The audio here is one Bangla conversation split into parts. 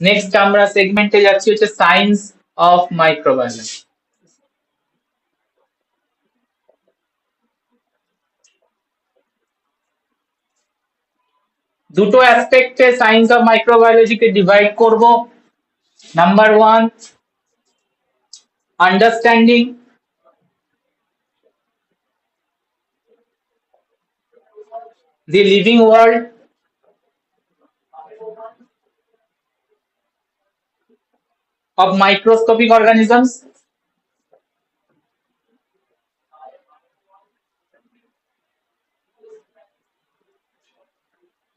নেক্সট আমরা সেগমেন্টে যাচ্ছি হচ্ছে সায়েন্স অফ মাইক্রোবায়োলজি। দুটো অ্যাসপেক্টে সায়েন্স অফ মাইক্রোবায়োলজিকে ডিভাইড করব। Number 1, understanding the living world of microscopic organisms,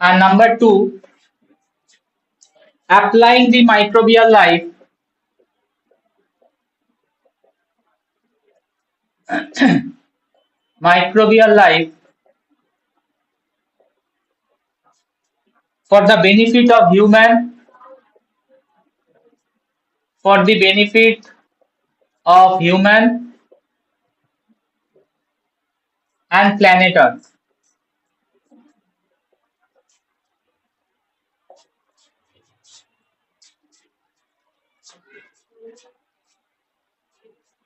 and number 2, applying the microbial life for the benefit of human and planet Earth.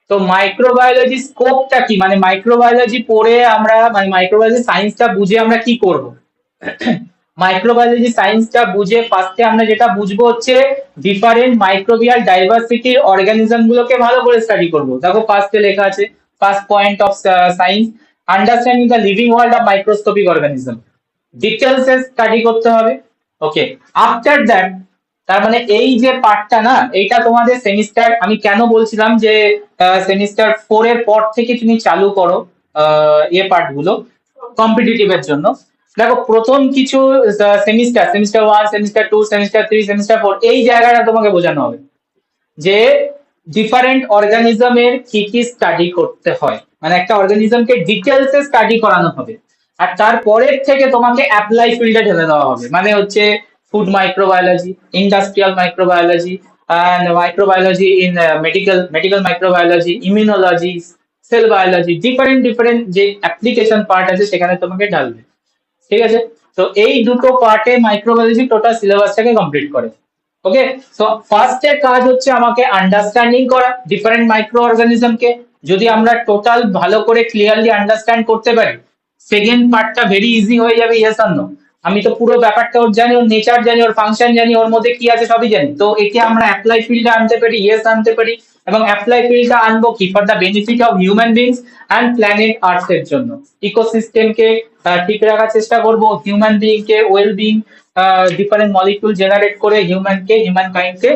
তো মাইক্রোবায়োলজি স্কোপটা কি, মানে মাইক্রোবায়োলজি পড়ে আমরা, মানে মাইক্রোবায়োলজি সায়েন্সটা বুঝে আমরা কি করব? মাইক্রোবায়োলজি সায়েন্সটা বুঝে ফার্স্টে আমরা যেটা বুঝবো হচ্ছে ডিফারেন্ট মাইক্রোবিয়াল ডাইভার্সিটির অর্গানিজম গুলোকে ভালো করে স্টাডি করব। দেখো ফার্স্টে লেখা আছে, first point of science, understanding the living world of microscopic organism. Details a study করতে হবে। ওকে, আফটার দ্যাট, তার মানে এই যে পার্টটা না, এইটা তোমাদের সেমিস্টার, আমি কেন বলছিলাম যে সেমিস্টার 4 এর পর থেকে তুমি চালু করো পার্ট গুলো কম্পিটিটিভ এর জন্য। দেখো প্রথম কিছু সেমিস্টার 1, সেমিস্টার 2, সেমিস্টার 3, সেমিস্টার 4, এই জায়গাটা তোমাকে বোঝানো হবে যে ডিফারেন্ট অর্গানিজমের কি কি স্টাডি করতে হয়, মানে একটা অর্গানিজমকে ডিটেলসে স্টাডি করানো হবে। আর তারপরের থেকে তোমাকে অ্যাপ্লাই ফিল্ডে ঢেলে দেওয়া হবে, মানে হচ্ছে food microbiology, industrial microbiology, microbiology in medical microbiology, immunology, sell biology, different যে অ্যাপ্লিকেশন পার্ট আছে সেখানে তোমাকে ঢালবে। ঠিক আছে, তো এই দুটো পার্টে মাইক্রোবায়োলজি টোটাল সিলেবাসটাকে কমপ্লিট করে। ওকে, সো ফার্স্ট এর কাজ হচ্ছে আমাকে আন্ডারস্ট্যান্ডিং করা ডিফারেন্ট মাইক্রো অর্গানিজমকে। যদি আমরা টোটাল ভালো করে ক্লিয়ারলি আন্ডারস্ট্যান্ড করতে পারি, সেকেন্ড পার্টটা ভেরি ইজি হয়ে যাবে। ইয়েস অর নো, আমি তো পুরো ব্যাপারটা ওর জানি, ওর নেচার জানি, ওর ফাংশন জানি, ওর মধ্যে কি আছে সবই জানি, তো একে আমরা অ্যাপ্লাই ফিল্ডে আনতে পারি, ইয়েস আনতে পারি। এবং অ্যাপ্লাই ফিল্ডটা আনবো কি, for the benefit of human beings and planet earth এর জন্য। ইকোসিস্টেমকে ঠিক রাখার চেষ্টা করব, হিউম্যান বিং কে well being, different molecule generate করে হিউম্যান কাইন্ডকে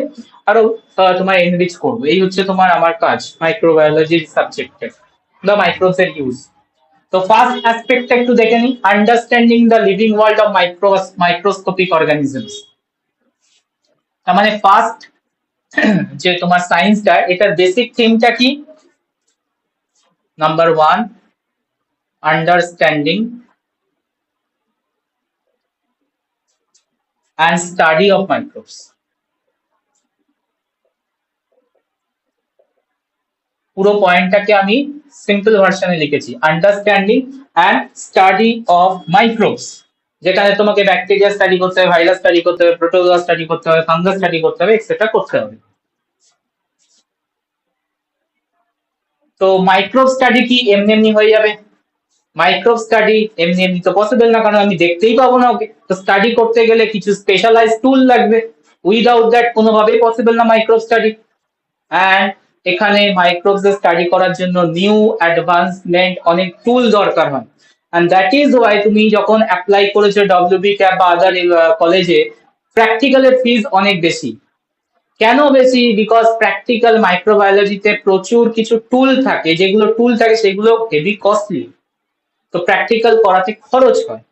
আরো তোমার এনরিচ করবো। এই হচ্ছে তোমার আমার কাজ মাইক্রোবায়োলজির সাবজেক্টে, দ্য মাইক্রোবস এর ইউজ। তো ফার্স্ট অ্যাসপেক্টটা একটু দেখে নিই, understanding the living world of microscopic organisms. তার মানে ফার্স্ট যে তোমার সায়েন্সটা, এটার বেসিক থিমটা কি? Number 1, understanding and study of microbes. পুরো পয়েন্টটাকে আমি সিম্পল ভার্সনে লিখেছি, understanding and study of microbes, যেখানে তোমাকে ব্যাকটেরিয়া স্টাডি করতে হবে, ভাইরাস স্টাডি করতে হবে, প্রোটোজোয়া স্টাডি করতে হবে, ফাঙ্গাস স্টাডি করতে হবে, এক্সেট্রা করতে হবে। তো মাইক্রোব স্টাডি কি এমনি এমনি হয়ে যাবে? মাইক্রোব স্টাডি এমনি এমনি তো পসিবল না, কারণ আমি দেখতেই পাবো না ওকে। তো স্টাডি করতে গেলে কিছু স্পেশালাইজ টুল লাগবে, উইদাউট দ্যাট কোনোভাবেই পসিবল না মাইক্রোব স্টাডি। অ্যান্ড এখানে মাইক্রোবস স্টাডি করার জন্য নিউ অ্যাডভান্সমেন্ট অনেক টুল দরকার হয়। অ্যান্ড দ্যাট ইজ ওয়াই তুমি যখন অ্যাপ্লাই করেছো ডব্লিউবি ক্যাপ বা আদার কলেজে, প্র্যাকটিক্যালের ফিজ অনেক বেশি। কেন বেশি? বিকজ প্র্যাকটিক্যাল মাইক্রোবায়োলজিতে প্রচুর কিছু টুল থাকে, যেগুলো টুল থাকে সেগুলো হেভি কস্টলি, তো প্র্যাকটিক্যাল করাতে খরচ হয়।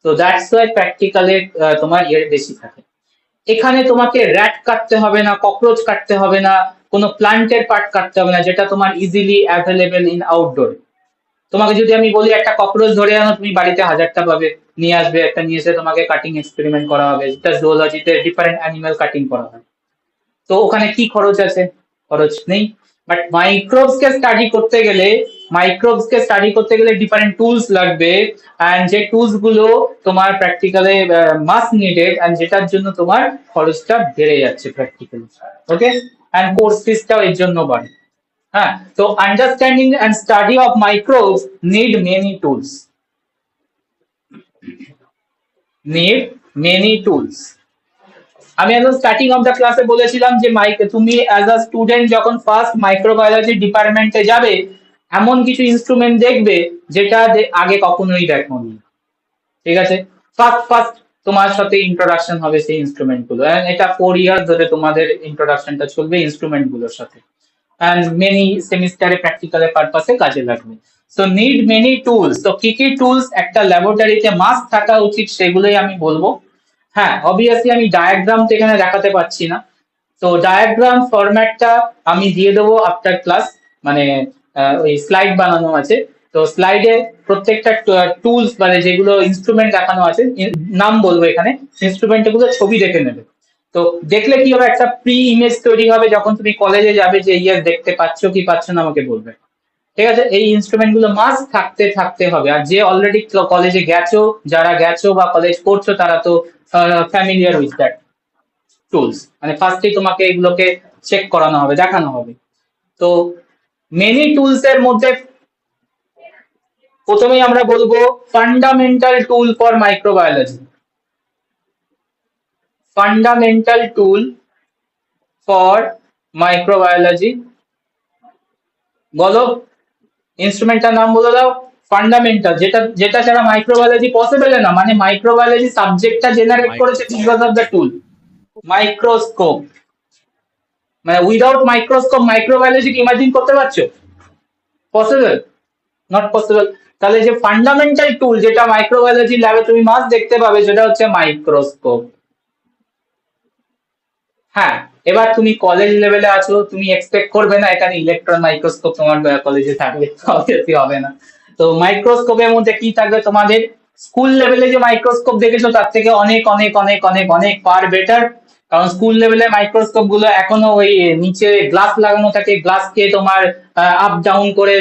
তো দ্যাটস ওয়াই প্র্যাকটিক্যালে তোমার বেশি থাকে। এখানে তোমাকে র্যাট কাটতে হবে না, ককরোচ কাটতে হবে না, কোনো প্লান্টের পার্ট কাটতে হবে না, যেটা তোমার ইজিলি অ্যাভেলেবেল ইন আউটডোর। তোমাকে যদি আমি বলি একটা ককরোচ ধরে আনো, তুমি বাড়িতে 1000টা পাবে, নিয়ে আসবে একটা, নিয়ে এসে তোমাকে কাটিং এক্সপেরিমেন্ট করা হবে, যেটা জুওলজিতে ডিফারেন্ট অ্যানিমাল কাটিং করা হয়। তো ওখানে কি খরচ আছে? খরচ নেই। বাট মাইক্রোবস কে স্টাডি করতে গেলে মাইক্রোবস কে স্টাডি করতে গেলে ডিফারেন্ট টুলস লাগবে, এন্ড যে টুলস গুলো তোমার প্র্যাকটিক্যালে মাস্ট নিডেড, এন্ড যেটার জন্য তোমার খরচটা বেড়ে যাচ্ছে প্র্যাকটিক্যালি। ওকে, এন্ড কোর্স ফিসটাও এর জন্য বাড়ে। হ্যাঁ, তো understanding and study of microbes need many tools, need many tools. আমি একদম স্টার্টিং অফ দ্য ক্লাসে বলেছিলাম যে তুমি অ্যাজ আ স্টুডেন্ট যখন ফার্স্ট মাইক্রোবায়োলজি ডিপার্টমেন্টে যাবে, এমন কিছু ইনস্ট্রুমেন্ট দেখবে যেটা আগে কখনোই দেখোনি। ঠিক আছে, ফার্স্ট ফার্স্ট তোমার সাথে ইন্ট্রোডাকশন হবে সেই ইনস্ট্রুমেন্ট গুলো, এটা 4 ইয়ার ধরে তোমাদের ইন্ট্রোডাকশনটা চলবে ইনস্ট্রুমেন্ট গুলোর সাথে, and many সেমিস্টারে প্র্যাকটিক্যালের পারপাসে কাজে লাগবে। সো নিড মেনি টুলস, তো কি কি টুলস একটা ল্যাবরেটরিতে মাস্ট থাকা উচিত সেগুলোই আমি বলবো। হ্যাঁ, অবভিয়াসলি আমি ডায়াগ্রাম তো এখানে দেখাতে পাচ্ছি না, তো ডায়াগ্রাম ফরম্যাটটা আমি দিয়ে দেবো আফটার ক্লাস, মানে ওই স্লাইড বানানো আছে, তো স্লাইডে প্রত্যেকটা টুলস মানে যেগুলো ইনস্ট্রুমেন্ট দেখানো আছে নাম বলবো এখানে, ইনস্ট্রুমেন্ট গুলো ছবি দেখে নেবে। তো দেখলে কি হবে, একটা প্রি ইমেজ তৈরি হবে, যখন তুমি কলেজে যাবে যে ইয়ার দেখতে পাচ্ছ কি পাচ্ছ না আমাকে বলবে। ঠিক আছে, এই ইনস্ট্রুমেন্ট গুলো মাস্ট থাকতে থাকতে হবে, আর যে অলরেডি কলেজে গেছো, যারা গেছো বা কলেজ করছো তারা তো ফ্যামিলিয়ার উইথ দ্যাট টুলস, মানে ফার্স্টেই তোমাকে এগুলোকে চেক করানো হবে, দেখানো হবে। তো মেনি টুলস এর মধ্যে প্রথমেই আমরা বলবো fundamental tool for microbiology, fundamental tool for microbiology. বলো ইনস্ট্রুমেন্টটার নাম বলে দাও। ফান্ডামেন্টাল, যেটা যেটা ছাড়া মাইক্রোবায়োলজি পসিবল না, মানে মাইক্রোবায়োলজি সাবজেক্টটা জেনারেট করেছে because of the tool microscope. মানে উইদাউট মাইক্রোস্কোপ মাইক্রোবায়োলজি কি ইমাজিন করতে পারছো? পসিবল? Not possible. তাহলে যে ফান্ডামেন্টাল টুল যেটা মাইক্রোবায়োলজি ল্যাবে তুমি মাস্ট দেখতে পাবে সেটা হচ্ছে মাইক্রোস্কোপ। হ্যাঁ, এবার তুমি কলেজ লেভেলে আছো, তুমি এক্সপেক্ট করবে না এখানে ইলেকট্রন মাইক্রোস্কোপ তোমার কলেজে থাকবে, অবভিয়াসলি হবে না। তো মাইক্রোস্কোপের মধ্যে কি থাকবে, তোমাদের স্কুল লেভেলে যে মাইক্রোস্কোপ দেখেছো তার থেকে অনেক অনেক অনেক অনেক অনেক পার বেটার, কারণ স্কুল লেভেলে মাইক্রোস্কোপ গুলো এখনো ওই নিচে গ্লাস লাগানো থাকে, গ্লাসকে তোমার আপ ডাউন করে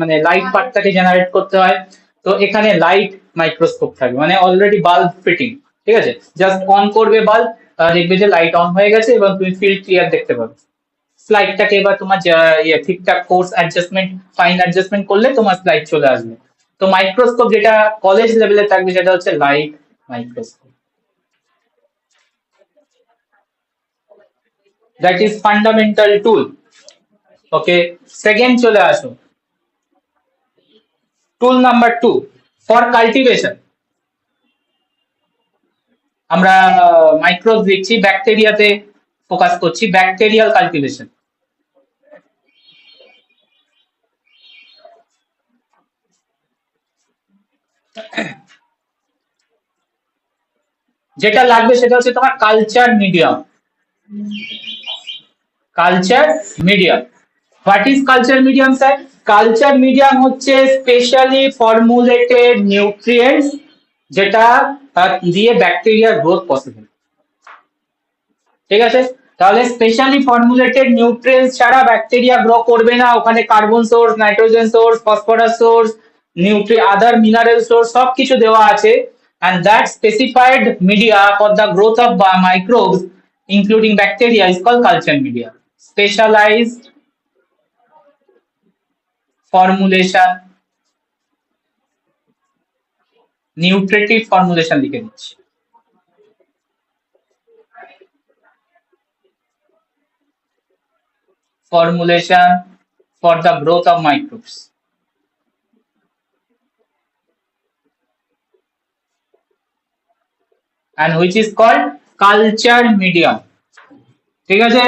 মানে লাইট পার্টটাকে জেনারেট করতে হয়। তো এখানে লাইট মাইক্রোস্কোপ থাকবে, মানে অলরেডি বাল্ব ফিটিং। ঠিক আছে, জাস্ট অন করবে বাল্ব, দেখবে যে লাইট অন হয়ে গেছে এবং তুমি ফিল্ড ক্লিয়ার দেখতে পাবে। স্লাইডটাকে এবার তোমার ঠিকঠাক কোর্স অ্যাডজাস্টমেন্ট ফাইন অ্যাডজাস্টমেন্ট করলে তোমার স্লাইড চলে আসবে। তো মাইক্রোস্কোপ যেটা কলেজ লেভেলে থাকবে সেটা হচ্ছে light microscope, that is fundamental tool. Okay, second চলে আসো, টুল নাম্বার 2 ফর কাল্টিভেশন। আমরা মাইক্রোব দেখছি, ব্যাকটেরিয়াতে ফোকাস করছি, ব্যাকটেরিয়াল কাল্টিভেশন। যেটা লাগবে সেটা হচ্ছে তোমার culture medium. Culture medium, what is culture medium sir? Culture medium হচ্ছে স্পেশালি ফর্মুলেটেড নিউট্রিয়েন্টস যেটা দিয়ে ব্যাকটেরিয়ার গ্রোথ পসিবল। ঠিক আছে, তাহলে স্পেশালি ফর্মুলেটেড নিউট্রিয়েন্টস ছাড়া ব্যাকটেরিয়া গ্রো করবে না, ওখানে carbon source, nitrogen source, phosphorus source, আদার মিনারেল সোর্স সবকিছু দেওয়া আছে, and that specified media for the growth of microbes including bacteria is called culture media. Specialized formulation, nutritive formulation লিখে দিচ্ছি। Formulation for the growth of microbes, and which is called culture medium. ঠিক আছে,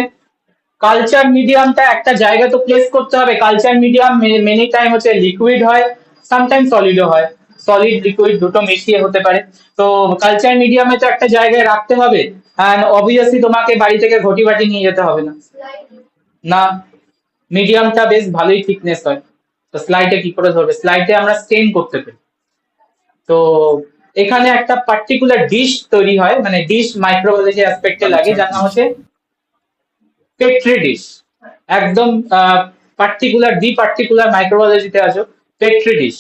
কালচার মিডিয়ামটা একটা জায়গা তো প্লেস করতে হবে। কালচার মিডিয়াম মেনি টাইম হচ্ছে লিকুইড হয়, সামটাইম সলিডও হয়, সলিড লিকুইড দুটো মিশিয়ে হতে পারে। তো কালচার মিডিয়ামে তো একটা জায়গায় রাখতে হবে, এন্ড অবভিয়াসলি তোমাকে বাড়ি থেকে ঘটি বাটি নিয়ে যেতে হবে না, না মিডিয়ামটা বেশ ভালোই থিকনেস হয়। তো স্লাইডে কি করে ধরবে, স্লাইডে আমরা স্টেন করতে পারি। তো এখানে একটা পার্টিকুলার ডিশ তৈরি হয়, মানে ডিশ মাইক্রোবায়োলজি অ্যাসপেক্টে লাগে, যার নাম হচ্ছে পেট্রি ডিশ। একদম পার্টিকুলার মাইক্রোবায়োলজিতে আছো, পেট্রি ডিশ।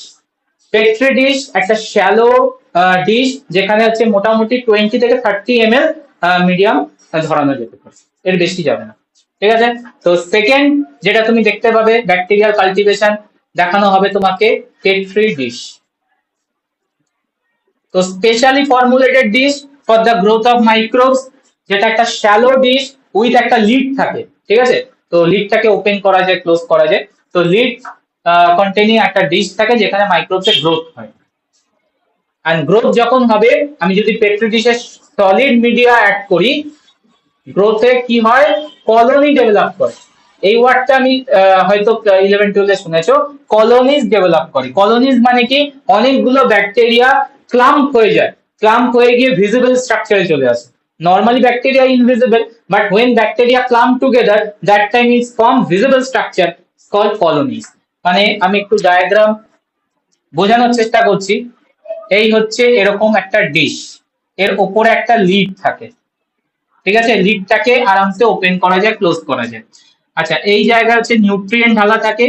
পেট্রি ডিশ একটা শ্যালো ডিশ, যেখানে হচ্ছে মোটামুটি 20 থেকে 30 ml মিডিয়াম ধরানো যেতে পারে, এর বেশি যাবে না। ঠিক আছে। তো সেকেন্ড যেটা তুমি দেখতে পাবে, ব্যাকটেরিয়াল কাল্টিভেশন দেখানো হবে তোমাকে পেট্রি ডিশ। তো specially formulated dish for the growth of microbes, যেটা একটা শ্যালো ডিশ উইথ একটা লিড থাকে। ঠিক আছে। তো লিডটাকে ওপেন করা যায়, ক্লোজ করা যায়। তো লিড কন্টেনিং একটা ডিশ থাকে যেখানে মাইক্রোবসের গ্রোথ হয়। এন্ড গ্রোথ যখন হবে, আমি যদি পেট্রি ডিশে সলিড মিডিয়া অ্যাড করি, গ্রোথে কি হয়, কলোনি ডেভেলপ করে। এই ওয়ার্ডটা আমি হয়তো 11-12 শুনেছো, কলোনিজ ডেভেলপ করে। কলোনিজ মানে কি, অনেকগুলো ব্যাকটেরিয়া ক্লাম্প হয়ে যায়, ক্লাম্প হয়ে গিয়ে ভিজিবল স্ট্রাকচারে চলে আসে। Normally bacteria invisible, but when bacteria clump together, that time is form visible structure called colonies। মানে আমি একটু ডায়াগ্রাম বোঝানোর চেষ্টা করছি। এই হচ্ছে এরকম একটা ডিশ, এর উপরে একটা লিড থাকে। ঠিক আছে, লিডটাকে আরামসে ওপেন করা যায়, ক্লোজ করা যায়। আচ্ছা, এই জায়গায় হচ্ছে নিউট্রিয়েন্ট ঢালা থাকে।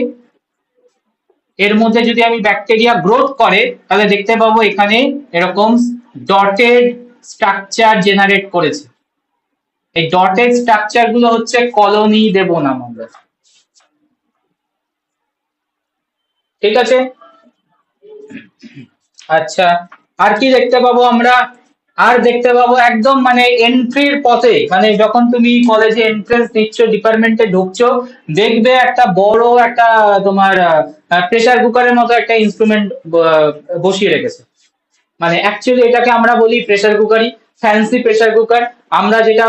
এর মধ্যে যদি আমি ব্যাকটেরিয়া গ্রোথ করে, তাহলে দেখতে পাবো এখানে এরকম ডটেড স্ট্রাকচার জেনারেট করেছে। এই ডটেড স্ট্রাকচার গুলো হচ্ছে কলোনি দেব নাম আমরা। ঠিক আছে। আচ্ছা, আর কি দেখতে পাবো আমরা, আর দেখতে পাবো একদম মানে এন্ট্রির পথে, মানে যখন তুমি কলেজে এন্ট্রেন্স দিচ্ছ, ডিপার্টমেন্টে ঢুকছো, দেখবে একটা বড় একটা তোমার প্রেসার কুকারের মতো একটা ইনস্ট্রুমেন্ট বসিয়ে রেখেছে। মানে অ্যাকচুয়ালি এটাকে আমরা বলি প্রেসার কুকারই, ফ্যান্সি প্রেসার কুকার। আমরা যেটা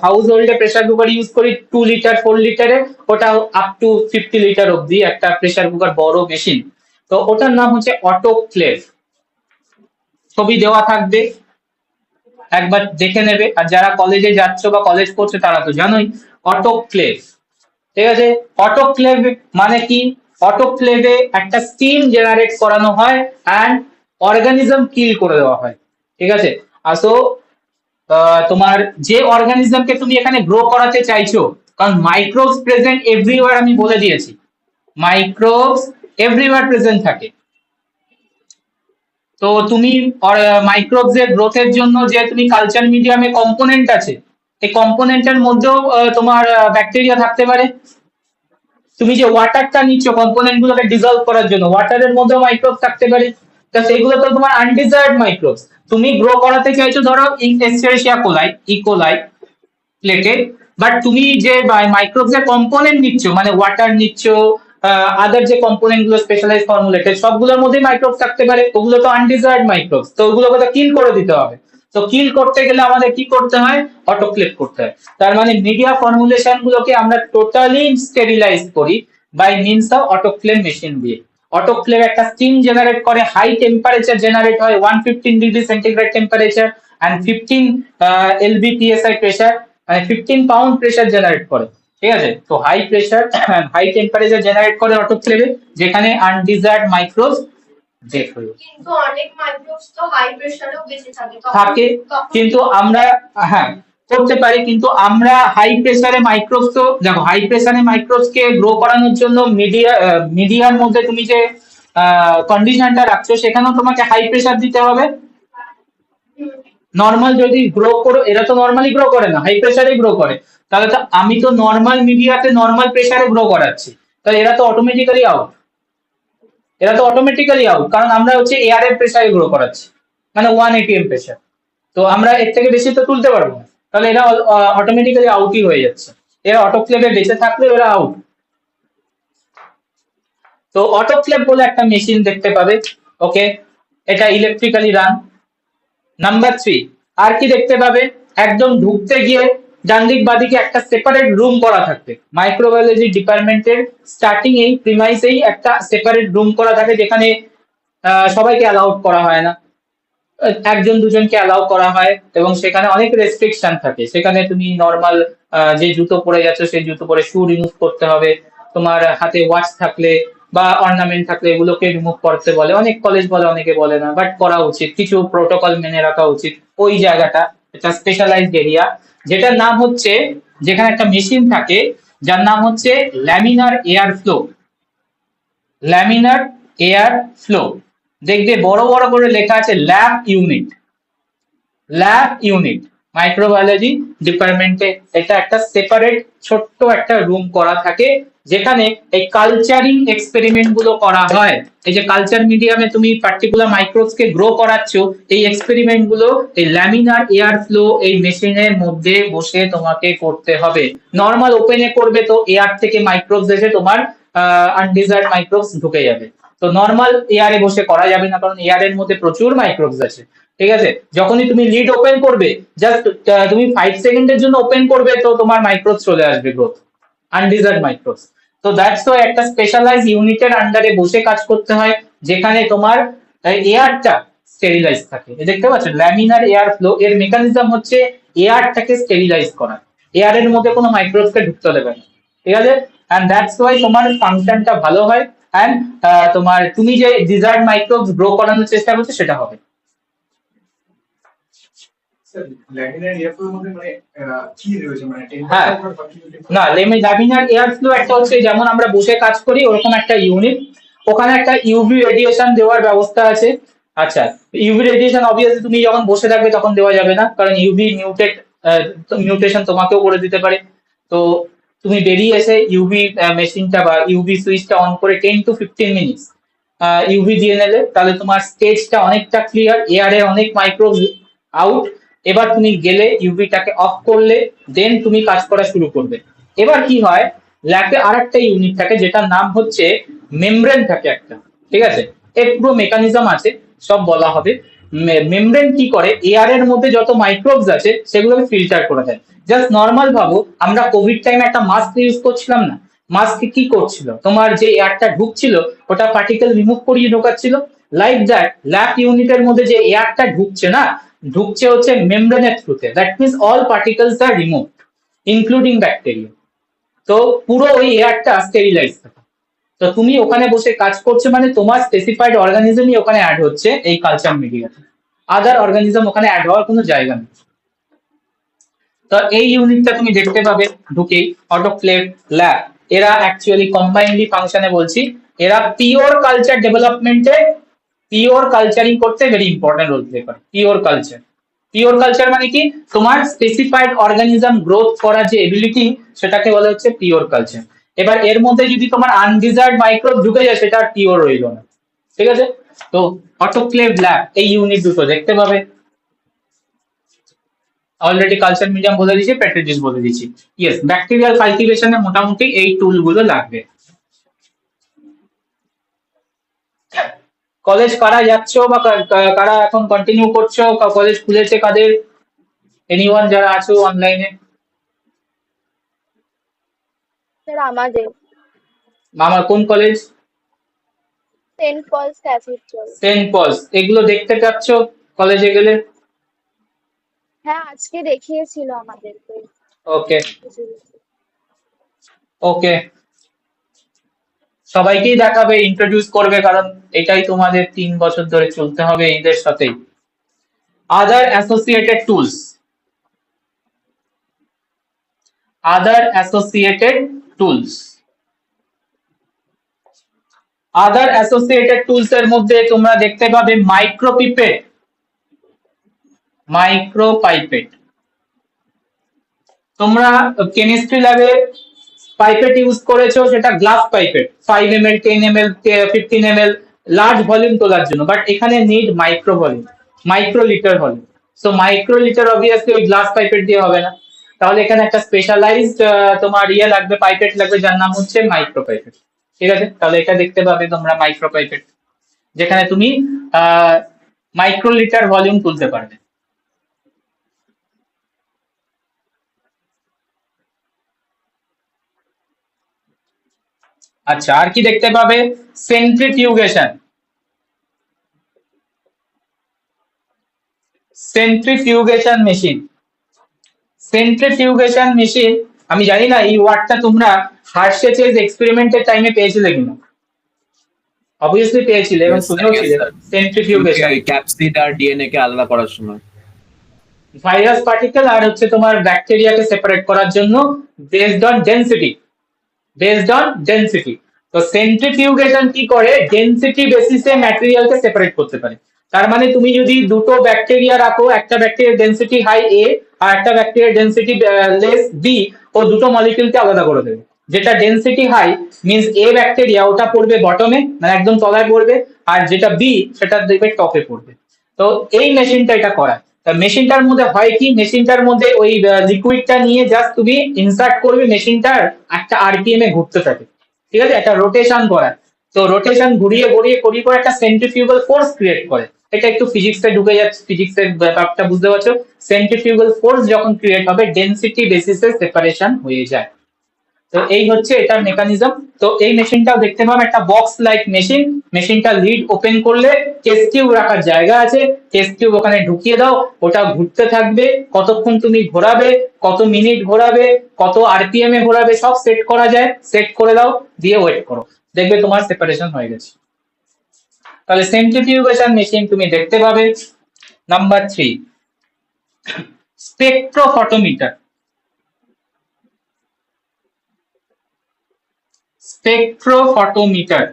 হাউস হোল্ডে প্রেসার কুকার ইউজ করি 2 লিটার 4 লিটারের, ওটা আপ টু 50 লিটার অব্দি একটা প্রেসার কুকার, বড় মেশিন। তো ওটার নাম হচ্ছে অটোক্লেভ। ছবি দেওয়া থাকবে, একবার দেখে নেবে। আর যারা কলেজে যাচ্ছ বা কলেজ করছো তারা তো জানোই অটোক্লেভ। ঠিক আছে। অটোক্লেভ মানে কি, অটোক্লেভে একটা স্টিম জেনারেট করানো হয় অ্যান্ড অর্গানিজম কিল করে দেওয়া হয়। ঠিক আছে। আসো, তোমার যে অর্গানিজমকে তুমি এখানে গ্রো করাতে চাইছো, কারণ মাইক্রোবস প্রেজেন্ট এভরিওয়ার, আমি বলে দিয়েছি মাইক্রোবস এভরিওয়ার প্রেজেন্ট থাকে। তো তুমি মাইক্রোবস এর গ্রোথের জন্য যে তুমি কালচার মিডিয়ামে কম্পোনেন্ট আছে, এই কম্পোনেন্টের মধ্যেও তোমার ব্যাকটেরিয়া থাকতে পারে। তুমি যে ওয়াটারটা নিচ্ছ কম্পোনেন্ট গুলোকে ডিজলভ করার জন্য, ওয়াটারের মধ্যেও মাইক্রোবস থাকতে পারে। তা সেগুলো তো তোমার আনডিজায়ার্ড মাইক্রোবস। তুমি গ্রো করাতে চাইছো ধরো এস্টেরিশিয়া কোলাই, ইকোলাই প্লেটে, বাট তুমি যে মাইক্রোবস এর কম্পোনেন্ট নিচ্ছ, মানে ওয়াটার নিচ্ছ, আদার যে কম্পোনেন্ট গুলো স্পেশালাইজ ফর্মুলেটেড, সবগুলোর মধ্যে মাইক্রোবস থাকতে পারে। ওগুলো তো আনডিজায়ার্ড মাইক্রোবস, তো ওগুলোকে তো কিল করে দিতে হবে। তো কিল করতে গেলে আমাদের কি করতে হয়, অটোক্লেভ করতে হয়। তার মানে মিডিয়া ফর্মুলেশন গুলোকে আমরা টোটালি স্টেরিলাইজ করি by means of autoclave machine দিয়ে। অটোক্লেভ একটা স্টিম জেনারেট করে, হাই টেম্পারেচার জেনারেট হয়, 115 degree centigrade temperature and 15 lb psi pressure, মানে 15 পাউন্ড প্রেসার জেনারেট করে। ঠিক আছে। তো high pressure high temperature generate করে অটোক্লেভে, যেখানে আনডিজায়ার্ড মাইক্রোবস ডেথ হয়ে যায়। কিন্তু অনেক মাইক্রোবস তো হাই প্রেসারেও বেঁচে থাকে, কিন্তু আমরা, হ্যাঁ করতে পারি, কিন্তু আমরা হাই প্রেসারে মাইক্রোবস, তো দেখো হাই প্রেসারে মাইক্রোবস কে গ্রো করানোর জন্য মিডিয়ার মধ্যে তুমি যে কন্ডিশনটা রাখছো, সেখানেও তোমাকে হাই প্রেসার দিতে হবে। নর্মাল যদি গ্রো করো, এরা তো নর্মালি গ্রো করে না, হাই প্রেসারে গ্রো করে। তাহলে তো আমি তো নর্মাল মিডিয়াতে নর্মাল প্রেসারে গ্রো করাচ্ছি, তাহলে এরা তো অটোমেটিক্যালি আউট। এরা তো অটোমেটিক্যালি আউট, কারণ আমরা হচ্ছে এয়ার এর প্রেসারে গ্রো করাচ্ছি, মানে 1 atm প্রেসার। তো আমরা এর থেকে বেশি তো তুলতে পারবো না, তাহলে এরা অটোমেটিক্যালি আউটই হয়ে যাচ্ছে। এরা অটোক্লেভে বেঁচে থাকলে এরা আউট। তো অটোক্লেভ বলে একটা মেশিন দেখতে পাবে। ওকে, এটা ইলেকট্রিক্যালি রান। নাম্বার 3, আর কি দেখতে পাবে, একদম ঢুকতে গিয়ে ডান দিক বাদিকে একটা সেপারেট রুম করা থাকবে। মাইক্রোবায়োলজি ডিপার্টমেন্টের স্টার্টিং এই প্রিমাইসেই একটা সেপারেট রুম করা থাকে, যেখানে সবাইকে অ্যালাউড করা হয় না, একজন দুজনকে অ্যালাউ করা হয়, এবং সেখানে অনেক রেস্ট্রিকশন থাকে। সেখানে তুমি নর্মাল যে জুতো পরে যাচ্ছ সেই জুতো পরে শু রিমুভ করতে হবে, তোমার হাতে ওয়াচ থাকলে বা অর্নামেন্ট থাকলে এগুলোকে রিমুভ করতে বলে। অনেক কলেজ বলে, অনেকে বলে না, বাট করা উচিত, কিছু প্রোটোকল মেনে রাখা উচিত। ওই জায়গাটা একটা স্পেশালাইজড এরিয়া, যেটার নাম হচ্ছে, যেখানে একটা মেশিন থাকে, যার নাম হচ্ছে laminar air flow. Laminar air flow, দেখবে বড় বড় করে লেখা আছে lab unit. Lab unit microbiology ডিপার্টমেন্টে এটা একটা সেপারেট ছোট্ট একটা রুম করা থাকে, যেখানে এই কালচারিং এক্সপেরিমেন্ট গুলো করা হয়। এই যে কালচার মিডিয়ামে তুমি পার্টিকুলার মাইক্রোবস কে গ্রো করাচ্ছ, এই এক্সপেরিমেন্ট গুলো এই ল্যামিনার এয়ার ফ্লো এই মেশিনের মধ্যে বসে তোমাকে করতে হবে। নর্মাল ওপেনে করবে তো এয়ার থেকে মাইক্রোবস এসে তোমার আনডিজায়ার্ড মাইক্রোবস ঢুকে যাবে। তো নর্মাল এয়ারে বসে করা যাবে না, কারণ এয়ারের মধ্যে প্রচুর মাইক্রোবস আছে। ঠিক আছে, যখনই তুমি লিড ওপেন করবে, জাস্ট তুমি 5 সেকেন্ডের জন্য ওপেন করবে, তো তোমার মাইক্রোবস চলে আসবে গ্রোথ, আনডিজায়ার্ড মাইক্রোবস। তো দ্যাটস তো একটা স্পেশালাইজ ইউনিটের আন্ডারে বসে কাজ করতে হয়, যেখানে তোমার এয়ারটা স্টেরিলাইজ থাকে। দেখতে পাচ্ছ ল্যামিনার এয়ার ফ্লো, এর মেকানিজম হচ্ছে এয়ারটাকে স্টেরিলাইজ করা, এয়ারের মধ্যে কোনো মাইক্রোবসকে ঢুকতে দেবে না। ঠিক আছে, এন্ড দ্যাটস ওয়াই তোমার ফাংশনটা ভালো হয়, এন্ড তোমার তুমি যে ডিজায়ার্ড মাইক্রোবস গ্রো করানোর চেষ্টা করছো সেটা হবে। ল্যামিনার এয়ার ফ্লোর মধ্যে মানে কি রয়েছে, মানে হ্যাঁ, না ল্যামিনার এয়ার ফ্লো একটা হচ্ছে যেমন আমরা বসে কাজ করি ওরকম একটা ইউনিট, ওখানে একটা ইউভি রেডিয়েশন দেওয়ার ব্যবস্থা আছে। আচ্ছা, ইউভি রেডিয়েশন অবভিয়াসলি তুমি যখন বসে থাকবে তখন দেওয়া যাবে না, কারণ ইউভি মিউটেশন তোমাকেও করে দিতে পারে। তো তুমি বেরিয়ে এসে ইউভি মেশিনটা বা ইউভি সুইচটা অন করে 10 to 15 মিনিটস ইউভি দিয়ে নিলে, তাহলে তোমার স্টেজটা অনেকটা ক্লিয়ার, এয়ারে অনেক মাইক্রোব আউট। এবার তুমি গেলে ইউভিটাকে অফ করলে, দেন তুমি কাজ করা শুরু করবে। এবার কি হয়, ল্যাবে আর একটা ইউনিট থাকে যেটার নাম হচ্ছে মেমব্রেন থাকে একটা। ঠিক আছে, এর পুরো মেকানিজম আছে, সব বলা হবে। মেমব্রেন কি করে, এয়ারের মধ্যে যত মাইক্রোবস আছে সেগুলোকে ফিল্টার করে দেয়। জাস্ট নর্মাল ভাবো, আমরা কোভিড টাইমে একটা মাস্ক ইউজ করছিলাম না, মাস্ক কি করছিল, তোমার যে এয়ারটা ঢুকছিল ওটা পার্টিকেল রিমুভ করিয়ে ঢোকাচ্ছিল। লাইক দ্যাট ল্যাব ইউনিটের মধ্যে যে এয়ারটা ঢুকছে না, ঢুকছে হচ্ছে মেমব্রেনের থ্রুতে, that means all particles R remove including bacteria. তো পুরো ওই এয়ারটা স্টেরিলাইজ থাকে। তো তুমি ওখানে বসে কাজ করছো মানে তোমার স্পেসিফাইড অর্গানিজমই ওখানে অ্যাড হচ্ছে এই কালচার মিডিয়াতে, আদার অর্গানিজম ওখানে অ্যাড হওয়ার কোনো জায়গা নেই। তো এই ইউনিটটা তুমি দেখতে পাবে ঢুকেই অটোক্লেভ ল্যাব। এরা অ্যাকচুয়ালি কম্বাইন্ডলি ফাংশনে বলছি, এরা পিওর কালচার ডেভেলপমেন্টে, পিওর কালচারিং করতে ভেরি ইম্পর্টেন্ট রোল প্লে করে। পিওর কালচার, পিওর কালচার মানে কি, তোমার স্পেসিফাইড অর্গানিজম গ্রোথ করার যে এবিলিটি সেটাকে বলা হচ্ছে পিওর কালচার। এবার এর মধ্যে যদি তোমার আনডিজায়ার্ড মাইক্রোব ঢুকে যায় সেটা আর পিওর রইল না। ঠিক আছে, তো অটোক্লেভ ল্যাব এই ইউনিট দুটো দেখতে পাবে। অলরেডি কালচার মিডিয়াম বলে দিয়েছি, পেট্রি ডিশ বলে দিয়েছি। ইয়েস, ব্যাকটেরিয়াল কালটিভেশনে মোটামুটি এই টুল গুলো লাগবে। কলেজ কারা যাচ্ছ বা কারা এখন কন্টিনিউ করছো, কলেজ খুলেছে কাদের, এনিওয়ান যারা আছো অনলাইনে? স্যার আমাদের আমার কোন college? Saint Paul's cathedral. Saint Paul's. এগুলো দেখতে পাচ্ছ কলেজে গেলে? হ্যাঁ, আজকে দেখিয়েছিল আমাদেরকে। ওকে ওকে, সবাইকেই দেখাবে, ইন্ট্রোডিউস করবে, কারণ এটাই তোমাদের 3 বছর ধরে চলতে হবে এদের সাথেই। আদার অ্যাসোসিয়েটেড টুলস, আদার অ্যাসোসিয়েটেড টুলস, আদার অ্যাসোসিয়েটেড টুলস এর মধ্যে তোমরা দেখতে পাবে মাইক্রোপিপেট, মাইক্রোপাইপেট। তোমরা কেমিস্ট্রি ল্যাবে পাইপেট ইউজ করেছো, সেটা glass pipette, 5 ml 10 ml 15 ml large volume তোলার জন্য, বাট এখানে need micro volume, micro litre volume. So micro litre obviously ওই গ্লাস পাইপেট দিয়ে হবে না, তাহলে এখানে একটা স্পেশালাইজড তোমার ইয়ে লাগবে, পাইপেট লাগবে, যার নাম হচ্ছে মাইক্রো পাইপেট। ঠিক আছে, তাহলে এটা দেখতে পাবে তোমরা মাইক্রো পাইপেট, যেখানে তুমি মাইক্রো লিটার ভলিউম তুলতে পারবে। আচ্ছা, আর কি দেখতে পাবে, centrifugation, centrifugation machine. Centrifugation machine, আমি জানি না এই ওয়ার্ডটা তোমরা হার্শেচেস এক্সপেরিমেন্টের টাইমে পেয়েছিলে কিনা, অবভিয়াসলি পেয়েছিলে এবং শুনেও ছিলে। সেন্ট্রিফিউগেশন ক্যাপসিড আর ডিএনএ কে আলাদা করার সময় ভাইরাস পার্টিকেল আর হচ্ছে তোমার ব্যাকটেরিয়াকে সেপারেট করার জন্য based on density, based on density. তো সেন্ট্রিফিউগেশন কি করে, ডেনসিটি বেসিসে ম্যাটেরিয়ালকে সেপারেট করতে পারে। তার মানে তুমি যদি দুটো ব্যাকটেরিয়া রাখো, একটা ব্যাকটেরিয়ার ডেনসিটি হাই এ আর একটা ব্যাকটেরিয়ার ডেনসিটি লেস বি, ও দুটো মলিকিউলকে আলাদা করে দেবে। যেটা density high means a bacteria, ওটা পড়বে বটমে, মানে একদম তলায় পড়বে, আর যেটা বি সেটা দেখবে টপে পড়বে। তো এই মেশিনটা এটা করা। মেশিনটার মধ্যে হয় কি, মেশিনটার মধ্যে ওই লিকুইডটা নিয়ে জাস্ট তুমি ইনসার্ট করবে, মেশিনটার একটা আরপিএম এ ঘুরতে থাকে, ঠিক আছে, একটা রোটেশন করায়। তো রোটেশন ঘুরিয়ে ঘুরিয়ে করিয়ে করে একটা সেন্ট্রিফিউগাল ফোর্স ক্রিয়েট করে। এটা একটু ফিজিক্সে ঢুকে যাচ্ছে, ফিজিক্সের ব্যাপারটা বুঝতে পারছো। সেন্ট্রিফিউগাল ফোর্স যখন ক্রিয়েট হবে, ডেনসিটি বেসিসে সেপারেশন হয়ে যায়। তো এই হচ্ছে এটার মেকানিজম। তো এই মেশিনটাও দেখতে পাবে একটা বক্স লাইক মেশিন। মেশিনটা লিড ওপেন করলে টেস্ট টিউব রাখার জায়গা আছে, টেস্ট টিউব ওখানে ঢুকিয়ে দাও, ওটা ঘুরতে থাকবে। কতক্ষণ তুমি ঘোরাবে, কত মিনিট ঘোরাবে, কত আরপিএম এ ঘোরাবে, সব সেট করা যায়। সেট করে দাও, দিয়ে ওয়েট করো, দেখবে তোমার সেপারেশন হয়ে গেছে। তাহলে সেন্ট্রিফিউগেশন মেশিন তুমি দেখতে পাবে। Number 3, spectrophotometer. Spectrophotometer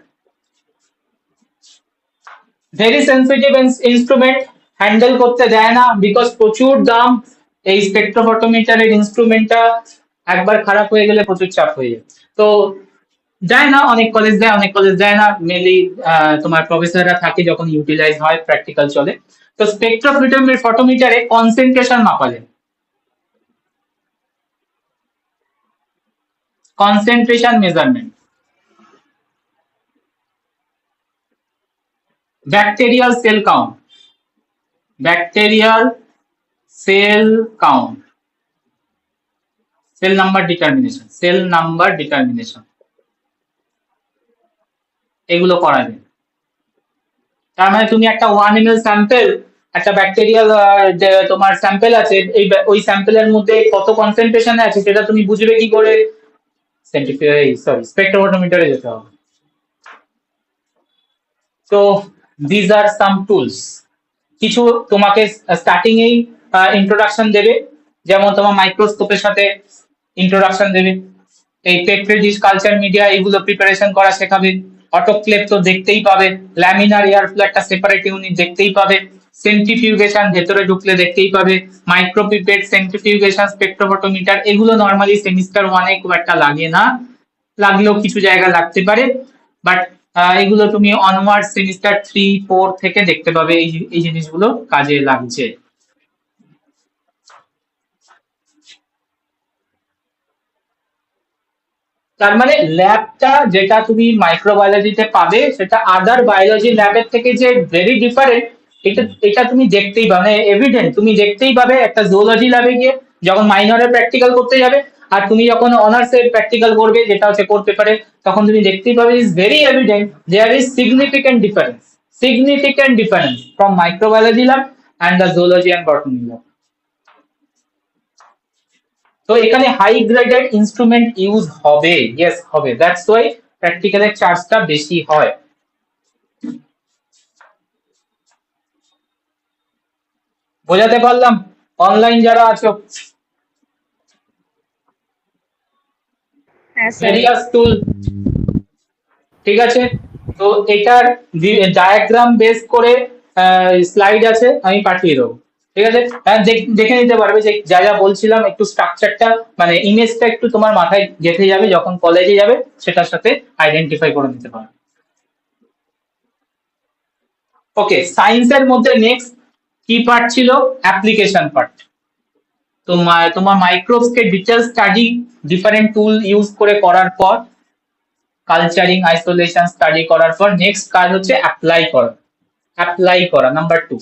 very sensitive instrument, handle করতে দেয় না, বিকজ প্রচুর দাম। এই স্পেকট্রোফটোমিটারের ইনস্ট্রুমেন্টটা একবার খারাপ হয়ে গেলে প্রচুর চাপ হয়ে যায়। তো দেয় না, অনেক কলেজ দেয়, অনেক কলেজ দেয় না। মেনলি তোমার প্রফেসররা থাকে যখন ইউটিলাইজ হয়, প্র্যাকটিক্যাল চলে। তো স্পেকট্রোফটোমিটারে কনসেন্ট্রেশন মাপা যায়, concentration measurement. Bacterial sell count, bacterial sell count, cell number determination, cell number determination, এগুলো করা যায়। তার মানে তুমি একটা 1 ml স্যাম্পেল, একটা ব্যাকটেরিয়াল তোমার স্যাম্পেল আছে, এই ওই স্যাম্পেলের মধ্যে কত কনসেন্ট্রেশনে আছে সেটা তুমি বুঝবে কি করে, স্পেকট্রোফটোমিটারে যেতে হবে। তো দিস আর সাম টুলস। কিছু তোমাকে স্টার্টিং এই ইন্ট্রোডাকশন দেবে, যেমন তোমার মাইক্রোস্কোপের সাথে ইন্ট্রোডাকশন দেবে, এই পেট্রি ডিশ কালচার মিডিয়া এগুলো প্রিপারেশন করা শেখাবে। অটোক্লেভ তো দেখতেই পাবে, ল্যামিনার এয়ার ফ্লো একটা সেপারেট ইউনিট দেখতেই পাবে, সেন্ট্রিফিউগেশন ভেতরে ঢুকলে দেখতেই পাবে, মাইক্রোপিপেট, সেন্ট্রিফিউগেশন, স্পেকট্রোফটোমিটার, এগুলো নর্মালি সেমিস্টার 1-এ খুব একটা লাগে না, লাগলেও কিছু জায়গা লাগতে পারে, বাট এগুলো তুমি অনওয়ার্ড সেমিস্টার 3-4 থেকে দেখতে পাবে এই জিনিসগুলো কাজে লাগছে। তার মানে ল্যাবটা যেটা তুমি মাইক্রোবায়োলজিতে পাবে সেটা আদার বায়োলজি ল্যাবের থেকে যে ভেরি ডিফারেন্ট, এটা তুমি দেখতেই পাবে, মানে এভিডেন্ট, তুমি দেখতেই পাবে একটা জুওলজি ল্যাবে গিয়ে যখন মাইনরে প্র্যাকটিক্যাল করতে যাবে, আর তুমি যখন অনার্সে প্র্যাকটিক্যাল করবে যেটা হচ্ছে কোর পেপারে, তখন তুমি দেখতেই পাবে is very evident there is significant difference from microbiology lab and the zoology and botany lab. তো এখানে হাই গ্রেডেড ইনস্ট্রুমেন্ট ইউজ হবে, ইয়েস হবে, দ্যাটস ওয়াই প্র্যাকটিক্যালের চার্জটা বেশি হয়। বোঝাতে পারলাম? অনলাইন যারা আছো, হ্যাঁ স্যার। ভেরিয়াস টুল, ঠিক আছে। তো এটার ডায়াগ্রাম বেস করে স্লাইড আছে, আমি পাঠিয়ে দেবো, ঠিক আছে। দেখে নিতে পারবে যে যা যা বলছিলাম, একটু স্ট্রাকচারটা মানে ইমেজটা একটু তোমার মাথায় গেঁথে যাবে, যখন কলেজে যাবে সেটার সাথে আইডেন্টিফাই করে নিতে পারবে। ওকে, সায়েন্সের মধ্যে নেক্সট কি পার্ট ছিল, অ্যাপ্লিকেশন পার্ট। তোমার মাইক্রোবসকে detail study different tool use করে করার পর, কালচারিং আইসোলেশন স্টাডি করার পর নেক্সট কাজ হচ্ছে অ্যাপ্লাই করা, নাম্বার 2।